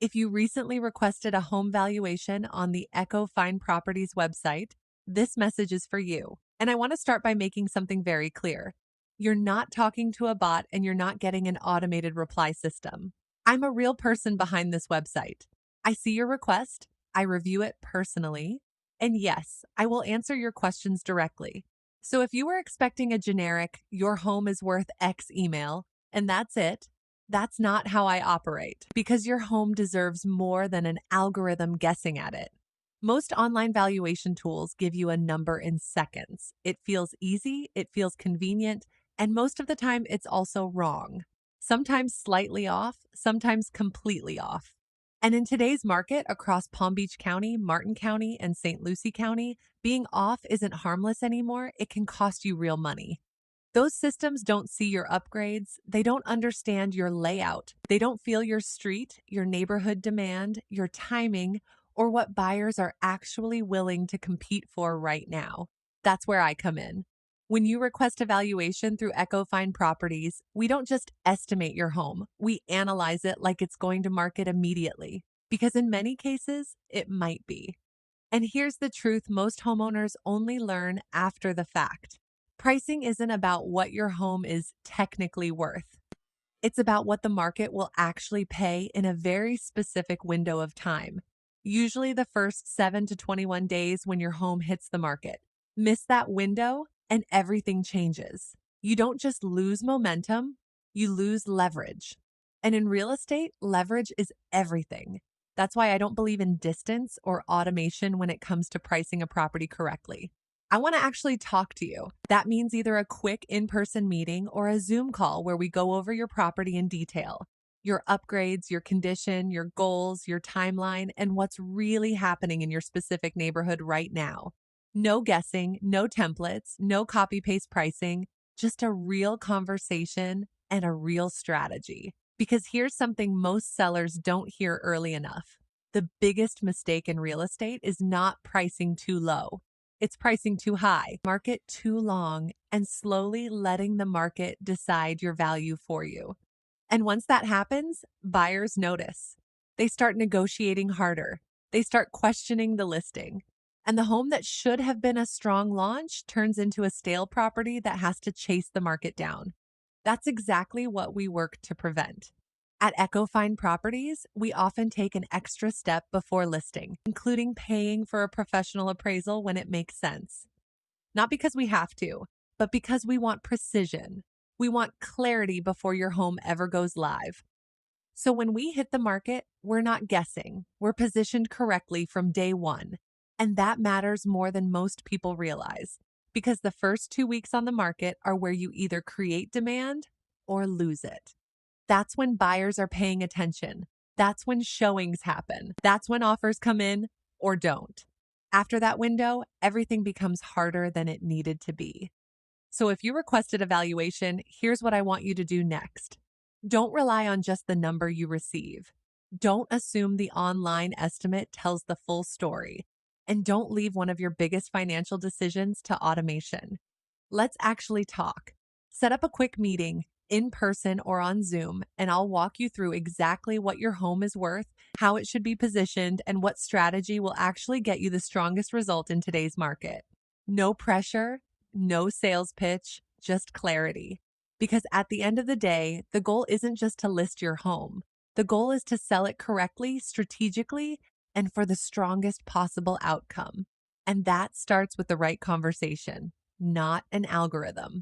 If you recently requested a home valuation on the Echo Fine Properties website, this message is for you. And I want to start by making something very clear. You're not talking to a bot and you're not getting an automated reply system. I'm a real person behind this website. I see your request, I review it personally, and yes, I will answer your questions directly. So if you were expecting a generic, your home is worth X email, and that's it, that's not how I operate because your home deserves more than an algorithm guessing at it. Most online valuation tools give you a number in seconds. It feels easy, it feels convenient, and most of the time it's also wrong. Sometimes slightly off, sometimes completely off. And in today's market across Palm Beach County, Martin County, and St. Lucie County, being off isn't harmless anymore. It can cost you real money. Those systems don't see your upgrades. They don't understand your layout. They don't feel your street, your neighborhood demand, your timing, or what buyers are actually willing to compete for right now. That's where I come in. When you request a valuation through Echo Fine Properties, we don't just estimate your home. We analyze it like it's going to market immediately, because in many cases, it might be. And here's the truth most homeowners only learn after the fact. Pricing isn't about what your home is technically worth. It's about what the market will actually pay in a very specific window of time, usually the first 7 to 21 days when your home hits the market. Miss that window, and everything changes. You don't just lose momentum, you lose leverage. And in real estate, leverage is everything. That's why I don't believe in distance or automation when it comes to pricing a property correctly. I want to actually talk to you. That means either a quick in person meeting or a Zoom call where we go over your property in detail, your upgrades, your condition, your goals, your timeline, and what's really happening in your specific neighborhood right now. No guessing, no templates, no copy paste pricing, just a real conversation and a real strategy. Because here's something most sellers don't hear early enough. The biggest mistake in real estate is not pricing too low. It's pricing too high, market too long, and slowly letting the market decide your value for you. And once that happens, buyers notice. They start negotiating harder. They start questioning the listing. And the home that should have been a strong launch turns into a stale property that has to chase the market down. That's exactly what we work to prevent. At Echo Fine Properties, we often take an extra step before listing, including paying for a professional appraisal when it makes sense. Not because we have to, but because we want precision. We want clarity before your home ever goes live. So when we hit the market, we're not guessing. We're positioned correctly from day one. And that matters more than most people realize, because the first 2 weeks on the market are where you either create demand or lose it. That's when buyers are paying attention. That's when showings happen. That's when offers come in or don't. After that window, everything becomes harder than it needed to be. So if you requested a valuation, here's what I want you to do next. Don't rely on just the number you receive. Don't assume the online estimate tells the full story. And don't leave one of your biggest financial decisions to automation. Let's actually talk. Set up a quick meeting, in person or on Zoom, and I'll walk you through exactly what your home is worth, how it should be positioned, and what strategy will actually get you the strongest result in today's market. No pressure, no sales pitch, just clarity. Because at the end of the day, the goal isn't just to list your home. The goal is to sell it correctly, strategically, and for the strongest possible outcome. And that starts with the right conversation, not an algorithm.